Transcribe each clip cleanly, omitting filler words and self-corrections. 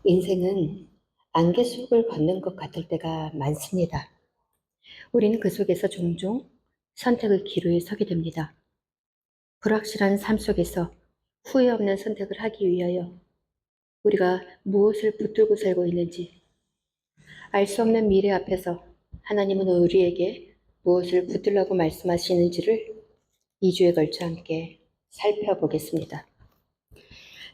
인생은 안개 속을 걷는 것 같을 때가 많습니다. 우리는 그 속에서 종종 선택의 기로에 서게 됩니다. 불확실한 삶 속에서 후회 없는 선택을 하기 위하여 우리가 무엇을 붙들고 살고 있는지, 알 수 없는 미래 앞에서 하나님은 우리에게 무엇을 붙들라고 말씀하시는지를 2주에 걸쳐 함께 살펴보겠습니다.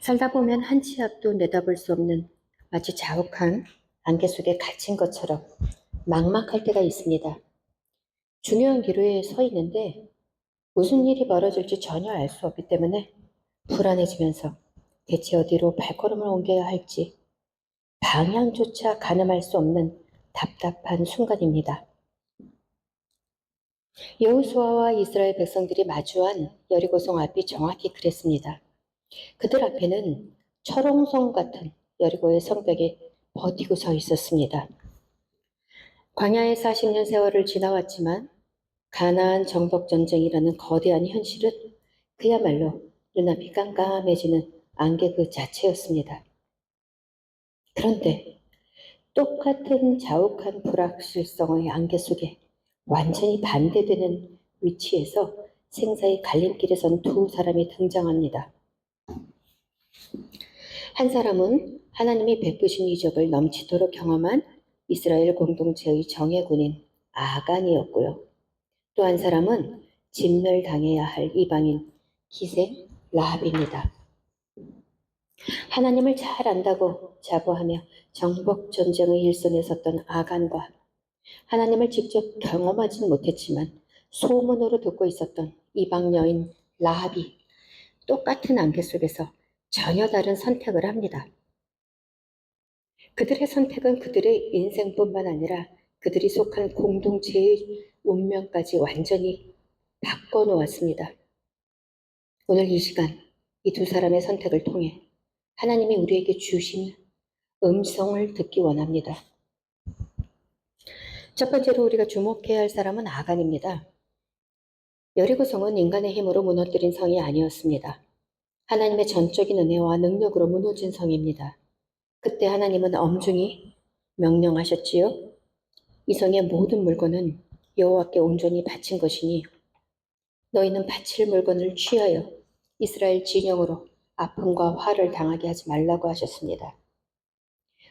살다 보면 한 치 앞도 내다볼 수 없는 마치 자욱한 안개 속에 갇힌 것처럼 막막할 때가 있습니다. 중요한 기로에 서 있는데 무슨 일이 벌어질지 전혀 알 수 없기 때문에 불안해지면서 대체 어디로 발걸음을 옮겨야 할지 방향조차 가늠할 수 없는 답답한 순간입니다. 여호수아와 이스라엘 백성들이 마주한 여리고성 앞이 정확히 그랬습니다. 그들 앞에는 철옹성 같은 여리고의 성벽이 버티고 서 있었습니다. 광야의 40년 세월을 지나왔지만 가나안 정복 전쟁이라는 거대한 현실은 그야말로 눈앞이 깜깜해지는 안개 그 자체였습니다. 그런데 똑같은 자욱한 불확실성의 안개 속에 완전히 반대되는 위치에서 생사의 갈림길에 선 두 사람이 등장합니다. 한 사람은 하나님이 베푸신 이적을 넘치도록 경험한 이스라엘 공동체의 정예군인 아간이었고요. 또 한 사람은 진멸당해야 할 이방인 기생 라합입니다. 하나님을 잘 안다고 자부하며 정복 전쟁의 일선에 섰던 아간과 하나님을 직접 경험하진 못했지만 소문으로 듣고 있었던 이방 여인 라합이 똑같은 안개 속에서 전혀 다른 선택을 합니다. 그들의 선택은 그들의 인생뿐만 아니라 그들이 속한 공동체의 운명까지 완전히 바꿔놓았습니다. 오늘 이 시간 이 두 사람의 선택을 통해 하나님이 우리에게 주신 음성을 듣기 원합니다. 첫 번째로 우리가 주목해야 할 사람은 아간입니다. 여리고성은 인간의 힘으로 무너뜨린 성이 아니었습니다. 하나님의 전적인 은혜와 능력으로 무너진 성입니다. 그때 하나님은 엄중히 명령하셨지요. 이 성의 모든 물건은 여호와께 온전히 바친 것이니 너희는 바칠 물건을 취하여 이스라엘 진영으로 아픔과 화를 당하게 하지 말라고 하셨습니다.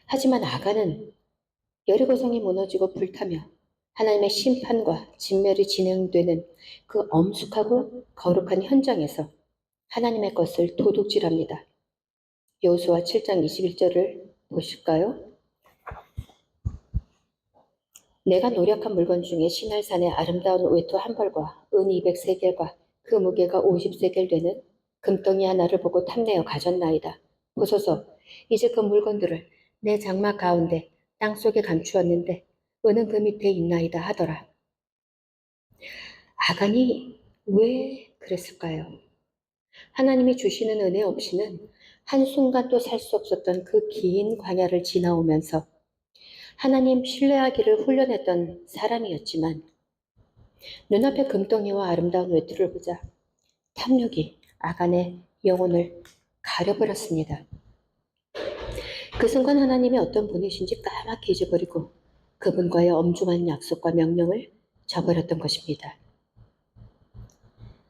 하지만 아간은 여리고성이 무너지고 불타며 하나님의 심판과 진멸이 진행되는 그 엄숙하고 거룩한 현장에서 하나님의 것을 도둑질합니다. 여호수아 7장 21절을 보실까요? 내가 노력한 물건 중에 시날산의 아름다운 외투 한 벌과 은 200세겔과 그 무게가 50세겔 되는 금덩이 하나를 보고 탐내어 가졌나이다. 보소서, 이제 그 물건들을 내 장막 가운데 땅속에 감추었는데 은은 그 밑에 있나이다 하더라. 아간이 왜 그랬을까요? 하나님이 주시는 은혜 없이는 한순간도 살 수 없었던 그 긴 광야를 지나오면서 하나님 신뢰하기를 훈련했던 사람이었지만 눈앞에 금덩이와 아름다운 외투를 보자 탐욕이 아간의 영혼을 가려버렸습니다. 그 순간 하나님이 어떤 분이신지 까맣게 잊어버리고 그분과의 엄중한 약속과 명령을 저버렸던 것입니다.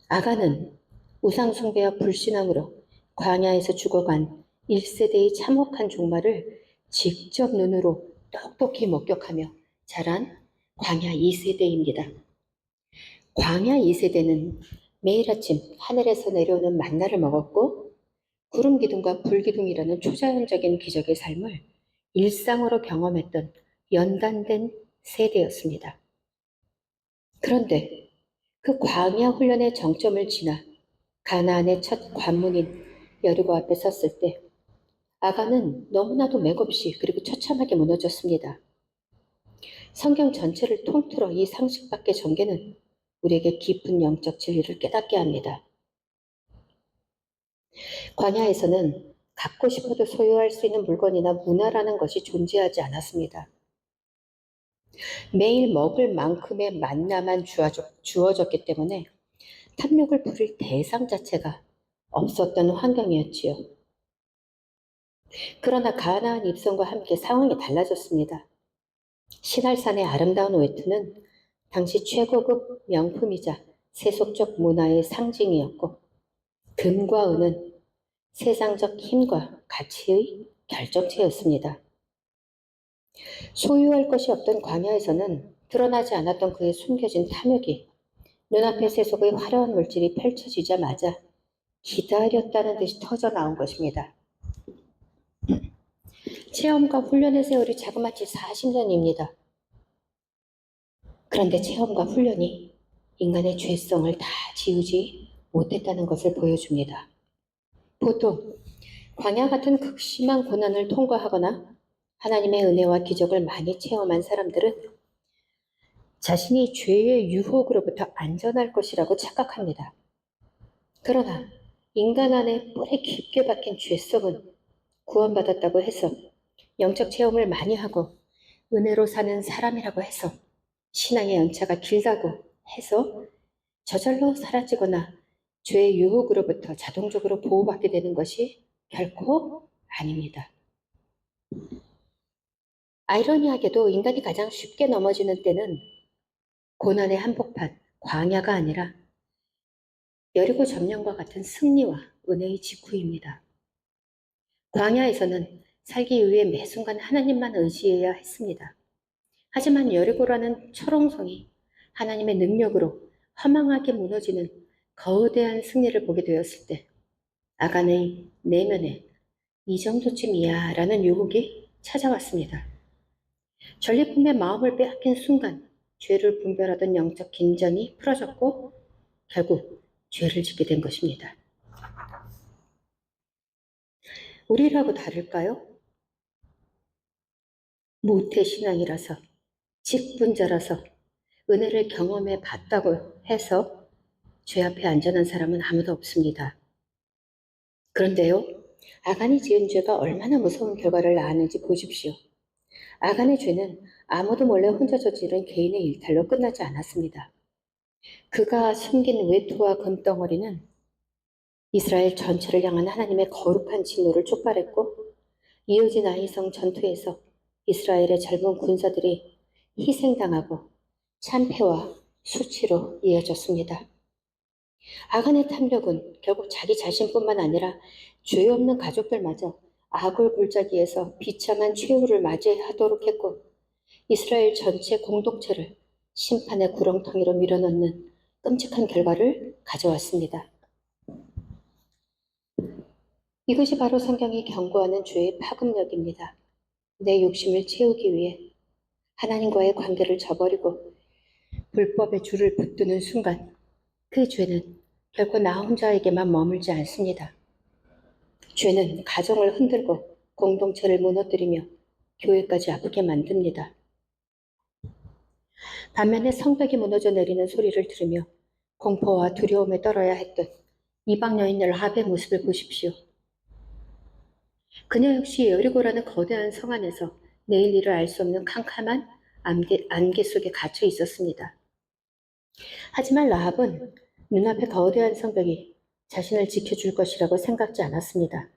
아간은 우상숭배와 불신앙으로 광야에서 죽어간 1세대의 참혹한 종말을 직접 눈으로 똑똑히 목격하며 자란 광야 2세대입니다. 광야 2세대는 매일 아침 하늘에서 내려오는 만나를 먹었고 구름 기둥과 불 기둥이라는 초자연적인 기적의 삶을 일상으로 경험했던 연단된 세대였습니다. 그런데 그 광야 훈련의 정점을 지나 가나안의 첫 관문인 여리고 앞에 섰을 때 아간은 너무나도 맥없이 그리고 처참하게 무너졌습니다. 성경 전체를 통틀어 이 상식 밖의 전개는 우리에게 깊은 영적 진리를 깨닫게 합니다. 광야에서는 갖고 싶어도 소유할 수 있는 물건이나 문화라는 것이 존재하지 않았습니다. 매일 먹을 만큼의 만나만 주어졌기 때문에 탐욕을 부릴 대상 자체가 없었던 환경이었지요. 그러나 가나안 입성과 함께 상황이 달라졌습니다. 신할산의 아름다운 외투는 당시 최고급 명품이자 세속적 문화의 상징이었고, 금과 은은 세상적 힘과 가치의 결정체였습니다. 소유할 것이 없던 광야에서는 드러나지 않았던 그의 숨겨진 탐욕이 눈앞의 세속의 화려한 물질이 펼쳐지자마자 기다렸다는 듯이 터져 나온 것입니다. 체험과 훈련의 세월이 자그마치 40년입니다. 그런데 체험과 훈련이 인간의 죄성을 다 지우지 못했다는 것을 보여줍니다. 보통 광야 같은 극심한 고난을 통과하거나 하나님의 은혜와 기적을 많이 체험한 사람들은 자신이 죄의 유혹으로부터 안전할 것이라고 착각합니다. 그러나 인간 안에 뿌리 깊게 박힌 죄성은 구원받았다고 해서 영적 체험을 많이 하고 은혜로 사는 사람이라고 해서 신앙의 연차가 길다고 해서 저절로 사라지거나 죄의 유혹으로부터 자동적으로 보호받게 되는 것이 결코 아닙니다. 아이러니하게도 인간이 가장 쉽게 넘어지는 때는 고난의 한복판, 광야가 아니라 여리고 점령과 같은 승리와 은혜의 직후입니다. 광야에서는 살기 위해 매 순간 하나님만 의지해야 했습니다. 하지만 여리고라는 철옹성이 하나님의 능력으로 허망하게 무너지는 거대한 승리를 보게 되었을 때 아간의 내면에 이 정도쯤이야 라는 유혹이 찾아왔습니다. 전리품의 마음을 빼앗긴 순간 죄를 분별하던 영적 긴장이 풀어졌고 결국 죄를 짓게 된 것입니다. 우리라고 다를까요? 모태신앙이라서 직분자라서 은혜를 경험해 봤다고 해서 죄 앞에 안전한 사람은 아무도 없습니다. 그런데요, 아간이 지은 죄가 얼마나 무서운 결과를 낳았는지 보십시오. 아간의 죄는 아무도 몰래 혼자 저지른 개인의 일탈로 끝나지 않았습니다. 그가 숨긴 외투와 금덩어리는 이스라엘 전체를 향한 하나님의 거룩한 진노를 촉발했고 이어진 아이성 전투에서 이스라엘의 젊은 군사들이 희생당하고 참패와 수치로 이어졌습니다. 아간의 탐욕은 결국 자기 자신뿐만 아니라 죄 없는 가족들마저 아굴 골짜기에서 비참한 최후를 맞이하도록 했고 이스라엘 전체 공동체를 심판의 구렁텅이로 밀어넣는 끔찍한 결과를 가져왔습니다. 이것이 바로 성경이 경고하는 죄의 파급력입니다. 내 욕심을 채우기 위해 하나님과의 관계를 저버리고 불법의 줄을 붙드는 순간 그 죄는 결코 나 혼자에게만 머물지 않습니다. 죄는 가정을 흔들고 공동체를 무너뜨리며 교회까지 아프게 만듭니다. 반면에 성벽이 무너져 내리는 소리를 들으며 공포와 두려움에 떨어야 했던 이방 여인 라합의 모습을 보십시오. 그녀 역시 여리고라는 거대한 성 안에서 내일 일을 알 수 없는 캄캄한 안개 속에 갇혀 있었습니다. 하지만 라합은 눈앞의 거대한 성벽이 자신을 지켜줄 것이라고 생각지 않았습니다.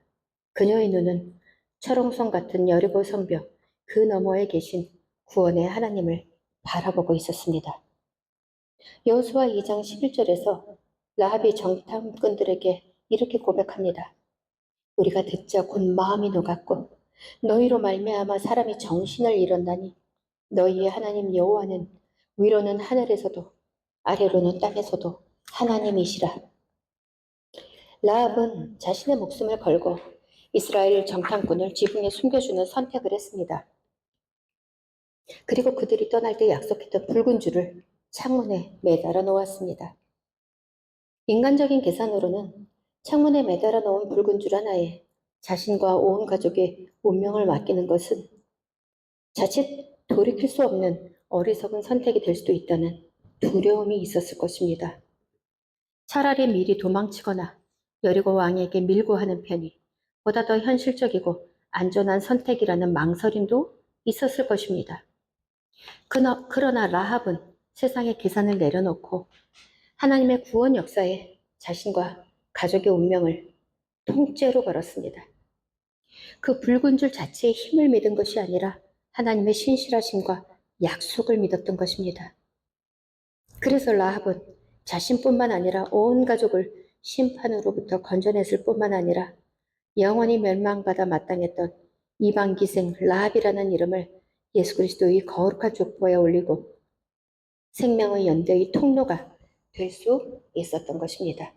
그녀의 눈은 철옹성 같은 여리고 성벽 그 너머에 계신 구원의 하나님을 바라보고 있었습니다. 여호수아 2장 11절에서 라합이 정탐꾼들에게 이렇게 고백합니다. 우리가 듣자 곧 마음이 녹았고 너희로 말미암아 사람이 정신을 잃었나니 너희의 하나님 여호와는 위로는 하늘에서도 아래로는 땅에서도 하나님이시라. 라합은 자신의 목숨을 걸고 이스라엘 정탐꾼을 지붕에 숨겨주는 선택을 했습니다. 그리고 그들이 떠날 때 약속했던 붉은 줄을 창문에 매달아 놓았습니다. 인간적인 계산으로는 창문에 매달아 놓은 붉은 줄 하나에 자신과 온 가족의 운명을 맡기는 것은 자칫 돌이킬 수 없는 어리석은 선택이 될 수도 있다는 두려움이 있었을 것입니다. 차라리 미리 도망치거나 여리고 왕에게 밀고 하는 편이 보다 더 현실적이고 안전한 선택이라는 망설임도 있었을 것입니다. 그러나 라합은 세상의 계산을 내려놓고 하나님의 구원 역사에 자신과 가족의 운명을 통째로 걸었습니다. 그 붉은 줄 자체에 힘을 믿은 것이 아니라 하나님의 신실하심과 약속을 믿었던 것입니다. 그래서 라합은 자신뿐만 아니라 온 가족을 심판으로부터 건져냈을 뿐만 아니라 영원히 멸망받아 마땅했던 이방기생 라합이라는 이름을 예수 그리스도의 거룩한 족보에 올리고 생명의 연대의 통로가 될 수 있었던 것입니다.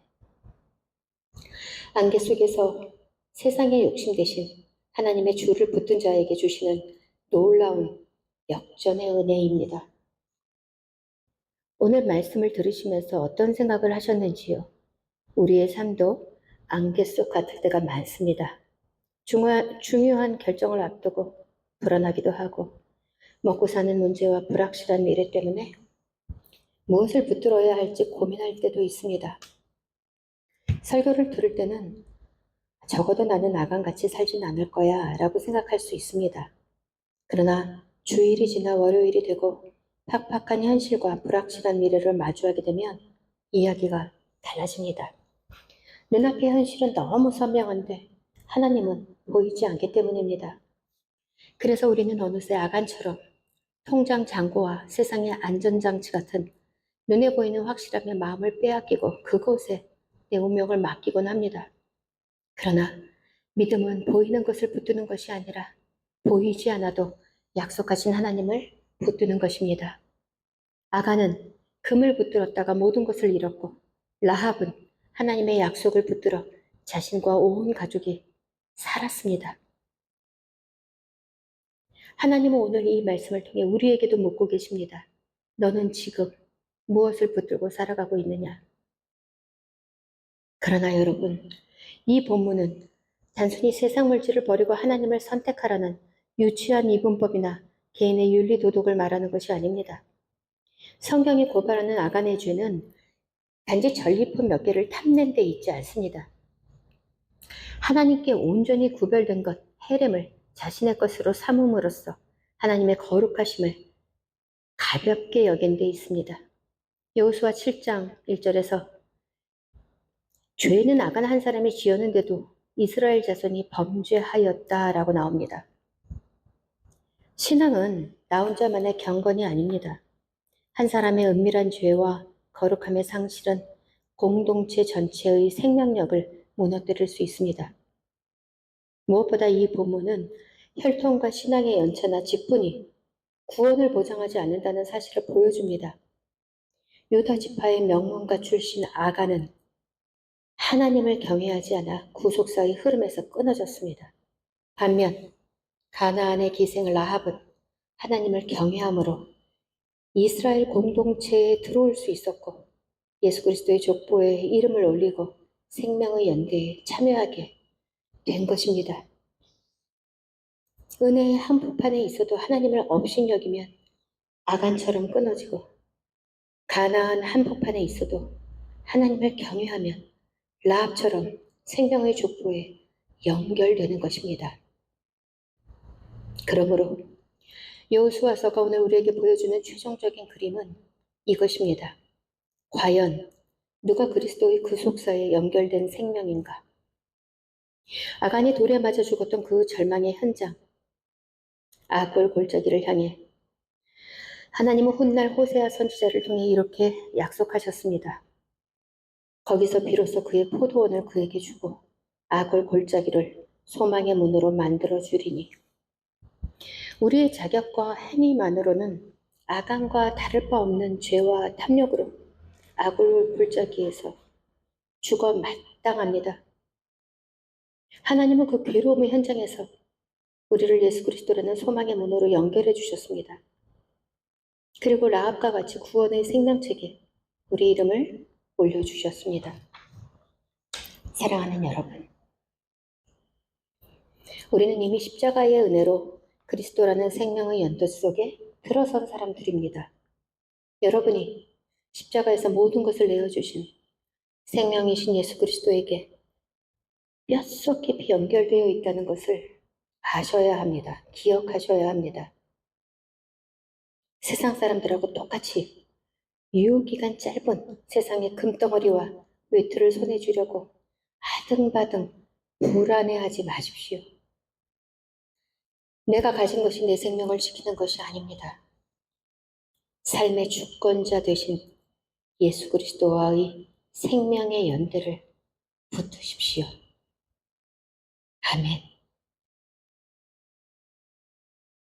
안개 속에서 세상의 욕심 대신 하나님의 주를 붙든 자에게 주시는 놀라운 역전의 은혜입니다. 오늘 말씀을 들으시면서 어떤 생각을 하셨는지요? 우리의 삶도 안개 속 같을 때가 많습니다. 중요한 결정을 앞두고 불안하기도 하고 먹고 사는 문제와 불확실한 미래 때문에 무엇을 붙들어야 할지 고민할 때도 있습니다. 설교를 들을 때는 적어도 나는 아간같이 살진 않을 거야 라고 생각할 수 있습니다. 그러나 주일이 지나 월요일이 되고 팍팍한 현실과 불확실한 미래를 마주하게 되면 이야기가 달라집니다. 눈앞의 현실은 너무 선명한데 하나님은 보이지 않기 때문입니다. 그래서 우리는 어느새 아간처럼 통장 잔고와 세상의 안전장치 같은 눈에 보이는 확실함에 마음을 빼앗기고 그곳에 내 운명을 맡기곤 합니다. 그러나 믿음은 보이는 것을 붙드는 것이 아니라 보이지 않아도 약속하신 하나님을 붙드는 것입니다. 아간은 금을 붙들었다가 모든 것을 잃었고 라합은 하나님의 약속을 붙들어 자신과 온 가족이 살았습니다. 하나님은 오늘 이 말씀을 통해 우리에게도 묻고 계십니다. 너는 지금 무엇을 붙들고 살아가고 있느냐? 그러나 여러분, 이 본문은 단순히 세상 물질을 버리고 하나님을 선택하라는 유치한 이분법이나 개인의 윤리 도덕을 말하는 것이 아닙니다. 성경이 고발하는 아간의 죄는 단지 전리품 몇 개를 탐낸 데 있지 않습니다. 하나님께 온전히 구별된 것, 헤렘을 자신의 것으로 삼음으로써 하나님의 거룩하심을 가볍게 여긴 데 있습니다. 여호수아 7장 1절에서 죄는 아간 한 사람이 지었는데도 이스라엘 자손이 범죄하였다라고 나옵니다. 신앙은 나 혼자만의 경건이 아닙니다. 한 사람의 은밀한 죄와 거룩함의 상실은 공동체 전체의 생명력을 무너뜨릴 수 있습니다. 무엇보다 이 본문은 혈통과 신앙의 연차나 직분이 구원을 보장하지 않는다는 사실을 보여줍니다. 유다 지파의 명문가 출신 아간은 하나님을 경외하지 않아 구속사의 흐름에서 끊어졌습니다. 반면 가나안의 기생 라합은 하나님을 경외함으로 이스라엘 공동체에 들어올 수 있었고 예수 그리스도의 족보에 이름을 올리고 생명의 연대에 참여하게 된 것입니다. 은혜의 한복판에 있어도 하나님을 업신여기면 아간처럼 끊어지고 가나안 한복판에 있어도 하나님을 경외하면 라합처럼 생명의 족보에 연결되는 것입니다. 그러므로 여호수아서가 오늘 우리에게 보여주는 최종적인 그림은 이것입니다. 과연 누가 그리스도의 구속사에 연결된 생명인가? 아간이 돌에 맞아 죽었던 그 절망의 현장, 악골 골짜기를 향해 하나님은 훗날 호세아 선지자를 통해 이렇게 약속하셨습니다. 거기서 비로소 그의 포도원을 그에게 주고 악골 골짜기를 소망의 문으로 만들어 주리니. 우리의 자격과 행위만으로는 아간과 다를 바 없는 죄와 탐욕으로 악골 골짜기에서 죽어 마땅합니다. 하나님은 그 괴로움의 현장에서 우리를 예수 그리스도라는 소망의 문으로 연결해 주셨습니다. 그리고 라합과 같이 구원의 생명책에 우리 이름을 올려주셨습니다. 사랑하는 여러분, 우리는 이미 십자가의 은혜로 그리스도라는 생명의 연도 속에 들어선 사람들입니다. 여러분이 십자가에서 모든 것을 내어주신 생명이신 예수 그리스도에게 뼛속 깊이 연결되어 있다는 것을 아셔야 합니다. 기억하셔야 합니다. 세상 사람들하고 똑같이 유효기간 짧은 세상의 금덩어리와 외투를 손에 쥐려고 아등바등 불안해하지 마십시오. 내가 가진 것이 내 생명을 지키는 것이 아닙니다. 삶의 주권자 되신 예수 그리스도와의 생명의 연대를 붙드십시오. 아멘.